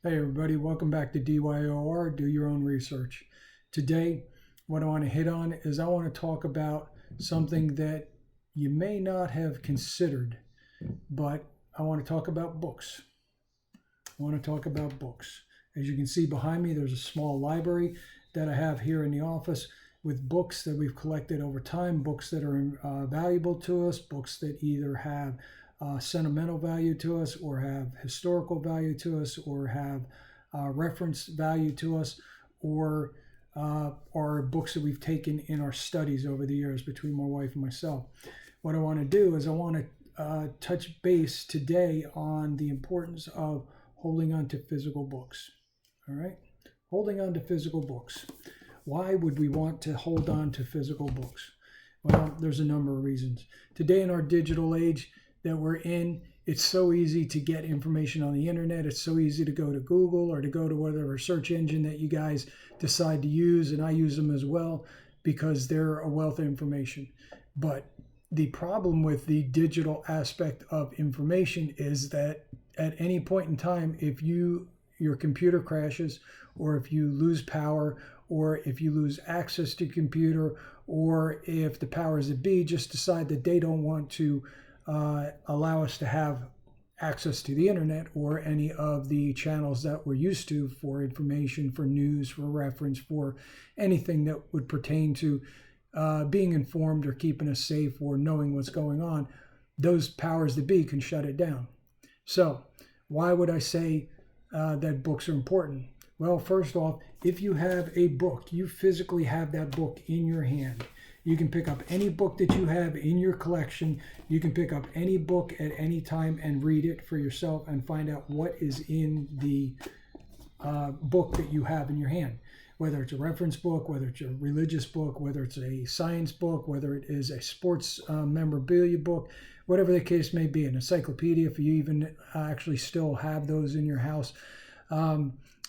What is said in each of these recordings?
Hey everybody, welcome back to DYOR, Do Your Own Research. Today, what I want to hit on is I want to talk about something that you may not have considered, but I want to talk about books. I want to talk about books. As you can see behind me, there's a small library that I have here in the office with books that we've collected over time, books that are valuable to us, books that either have sentimental value to us or have historical value to us or have reference value to us or are books that we've taken in our studies over the years between my wife and myself. What I want to do is I want to touch base today on the importance of holding on to physical books. All right, holding on to physical books. Why would we want to hold on to physical books? Well, there's a number of reasons. Today in our digital age that we're in, it's so easy to get information on the internet. It's so easy to go to Google or to go to whatever search engine that you guys decide to use, and I use them as well because they're a wealth of information. But the problem with the digital aspect of information is that at any point in time, if your computer crashes, or if you lose power, or if you lose access to your computer, or if the powers that be just decide that they don't want to allow us to have access to the internet or any of the channels that we're used to for information, for news, for reference, for anything that would pertain to being informed or keeping us safe or knowing what's going on, those powers that be can shut it down. So why would I say that books are important? Well, first off, if you have a book, you physically have that book in your hand. You can pick up any book that you have in your collection. You can pick up any book at any time and read it for yourself and find out what is in the book that you have in your hand. Whether it's a reference book, whether it's a religious book, whether it's a science book, whether it is a sports memorabilia book, whatever the case may be, an encyclopedia, if you even actually still have those in your house,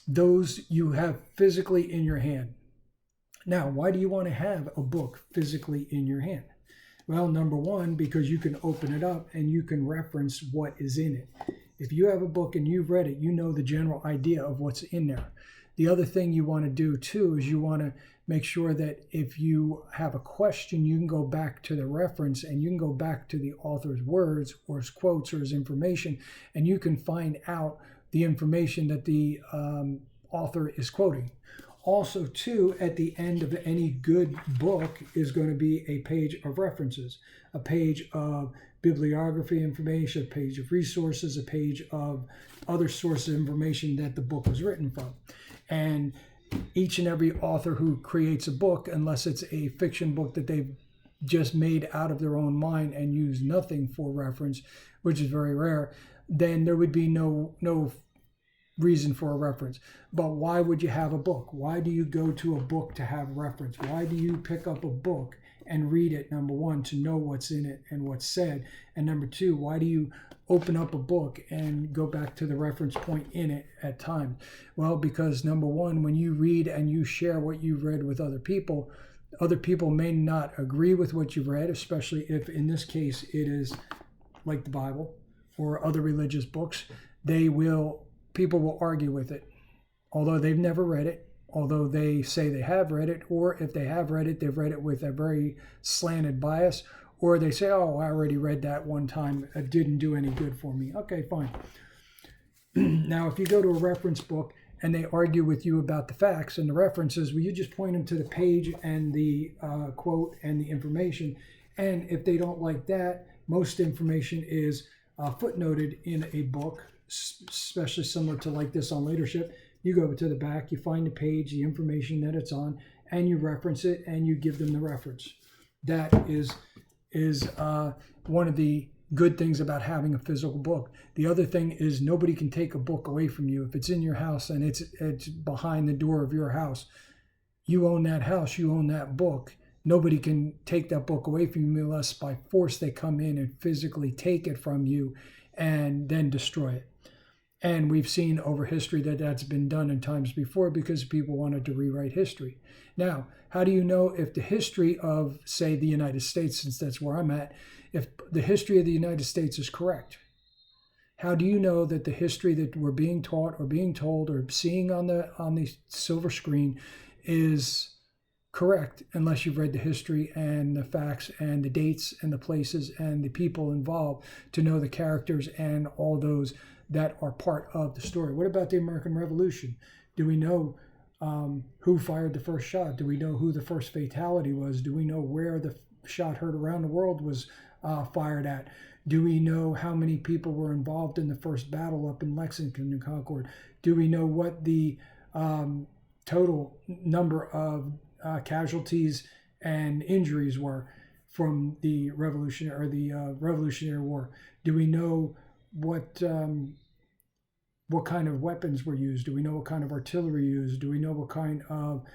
those you have physically in your hand. Now, why do you want to have a book physically in your hand? Well, number one, because you can open it up and you can reference what is in it. If you have a book and you've read it, you know the general idea of what's in there. The other thing you want to do too is you want to make sure that if you have a question, you can go back to the reference and you can go back to the author's words or his quotes or his information, and you can find out the information that the author is quoting. Also, too, at the end of any good book is going to be a page of references, a page of bibliography information, a page of resources, a page of other sources of information that the book was written from. And each and every author who creates a book, unless it's a fiction book that they've just made out of their own mind and use nothing for reference, which is very rare, then there would be no reason for a reference. But why would you have a book? Why do you go to a book to have reference? Why do you pick up a book and read it? Number one, to know what's in it and what's said. And number two, why do you open up a book and go back to the reference point in it at times? Well, because number one, when you read and you share what you've read with other people may not agree with what you've read, especially if in this case it is like the Bible or other religious books. People will argue with it, although they've never read it, although they say they have read it, or if they have read it, they've read it with a very slanted bias, or they say, oh, I already read that one time, it didn't do any good for me. Okay, fine. Now, if you go to a reference book and they argue with you about the facts and the references, well, you just point them to the page and the quote and the information. And if they don't like that, most information is footnoted in a book, especially similar to like this on leadership. You go to the back, you find the page, the information that it's on, and you reference it and you give them the reference. That is one of the good things about having a physical book. The other thing is nobody can take a book away from you. If it's in your house and it's behind the door of your house, you own that house, you own that book. Nobody can take that book away from you unless by force they come in and physically take it from you and then destroy it. And we've seen over history that that's been done in times before because people wanted to rewrite history. Now, how do you know if the history of, say, the United States, since that's where I'm at, if the history of the United States is correct? How do you know that the history that we're being taught or being told or seeing on the silver screen is correct unless you've read the history and the facts and the dates and the places and the people involved to know the characters and all those that are part of the story? What about the American Revolution? Do we know who fired the first shot? Do we know who the first fatality was? Do we know where the shot heard around the world was fired at? Do we know how many people were involved in the first battle up in Lexington and Concord? Do we know what the total number of casualties and injuries were from the Revolutionary War? Do we know what kind of weapons were used? Do we know what kind of artillery used? Do we know what kind of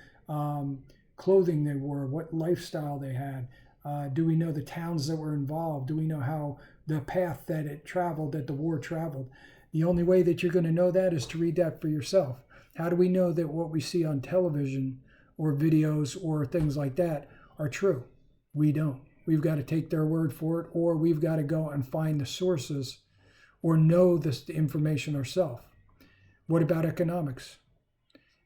clothing they wore? What lifestyle they had? Do we know the towns that were involved? Do we know how the path that it traveled, that the war traveled? The only way that you're going to know that is to read that for yourself. How do we know that what we see on television or videos or things like that are true? We don't. We've got to take their word for it, or we've got to go and find the sources or know this information ourselves. What about economics?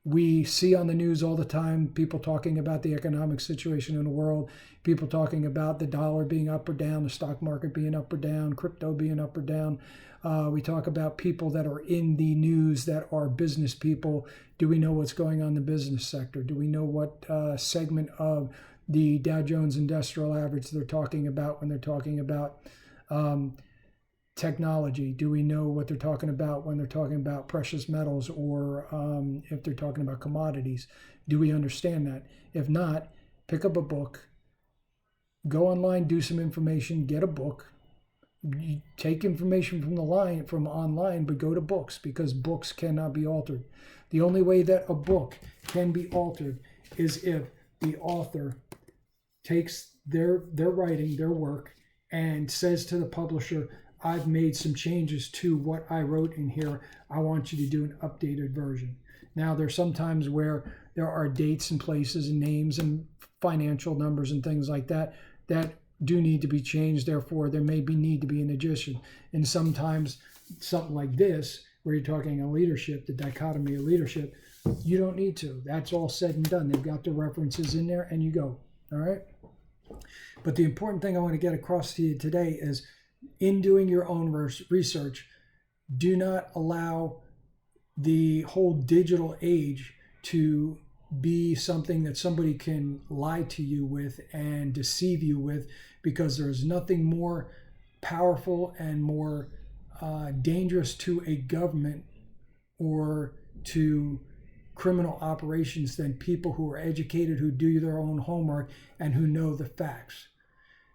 We see on the news all the time people talking about the economic situation in the world, people talking about the dollar being up or down, the stock market being up or down, crypto being up or down. We talk about people that are in the news that are business people. Do we know what's going on in the business sector? Do we know what segment of the Dow Jones Industrial Average they're talking about when they're talking about technology? Do we know what they're talking about when they're talking about precious metals, or if they're talking about commodities? Do we understand that? If not, pick up a book, go online, do some information, get a book. You take information from online, but go to books, because books cannot be altered. The only way that a book can be altered is if the author takes their writing, their work, and says to the publisher, I've made some changes to what I wrote in here. I want you to do an updated version. Now, there's sometimes where there are dates and places and names and financial numbers and things like that that do need to be changed. Therefore, there may need to be an addition. And sometimes something like this, where you're talking a leadership, the dichotomy of leadership, you don't need to. That's all said and done. They've got the references in there and you go. All right. But the important thing I want to get across to you today is, in doing your own research, do not allow the whole digital age to be something that somebody can lie to you with and deceive you with, because there's nothing more powerful and more dangerous to a government or to criminal operations than people who are educated, who do their own homework, and who know the facts.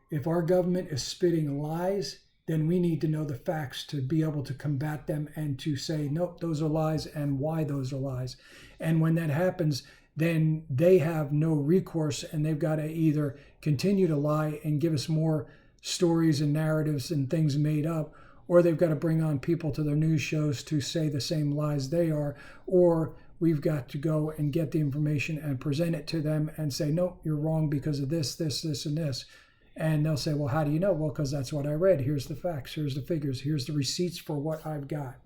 If our government is spitting lies, then we need to know the facts to be able to combat them and to say, nope, those are lies, and why those are lies. And when that happens, then they have no recourse, and they've got to either continue to lie and give us more stories and narratives and things made up, or they've got to bring on people to their news shows to say the same lies they are, or we've got to go and get the information and present it to them and say, nope, you're wrong because of this, this, this, and this. And they'll say, well, how do you know? Well, because that's what I read. Here's the facts. Here's the figures. Here's the receipts for what I've got.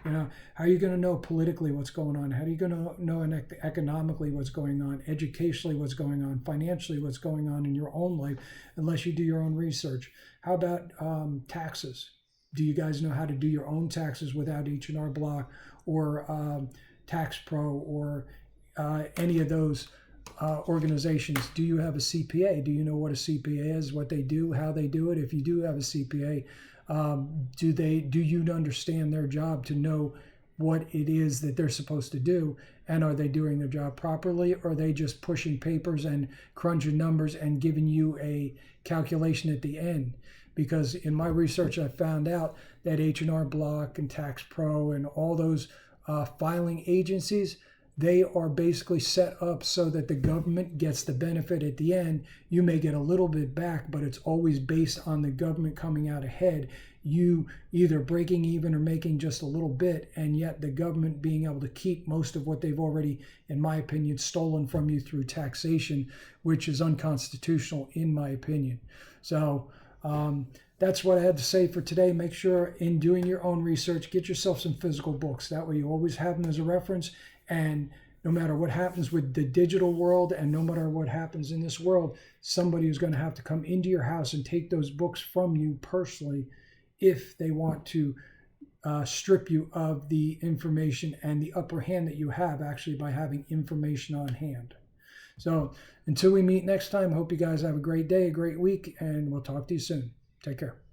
You know, how are you going to know politically what's going on? How are you going to know economically what's going on, educationally what's going on, financially what's going on in your own life, unless you do your own research? How about taxes? Do you guys know how to do your own taxes without H&R Block or Tax Pro or any of those organizations? Do you have a CPA? Do you know what a CPA is, what they do, how they do it? If you do have a CPA, do you understand their job to know what it is that they're supposed to do? And are they doing their job properly? Or are they just pushing papers and crunching numbers and giving you a calculation at the end? Because in my research, I found out that H&R Block and Tax Pro and all those filing agencies, they are basically set up so that the government gets the benefit at the end. You may get a little bit back, but it's always based on the government coming out ahead. You either breaking even or making just a little bit, and yet the government being able to keep most of what they've already, in my opinion, stolen from you through taxation, which is unconstitutional in my opinion. So that's what I had to say for today. Make sure in doing your own research, get yourself some physical books. That way you always have them as a reference. And no matter what happens with the digital world and no matter what happens in this world, somebody is going to have to come into your house and take those books from you personally if they want to strip you of the information and the upper hand that you have actually by having information on hand. So until we meet next time, I hope you guys have a great day, a great week, and we'll talk to you soon. Take care.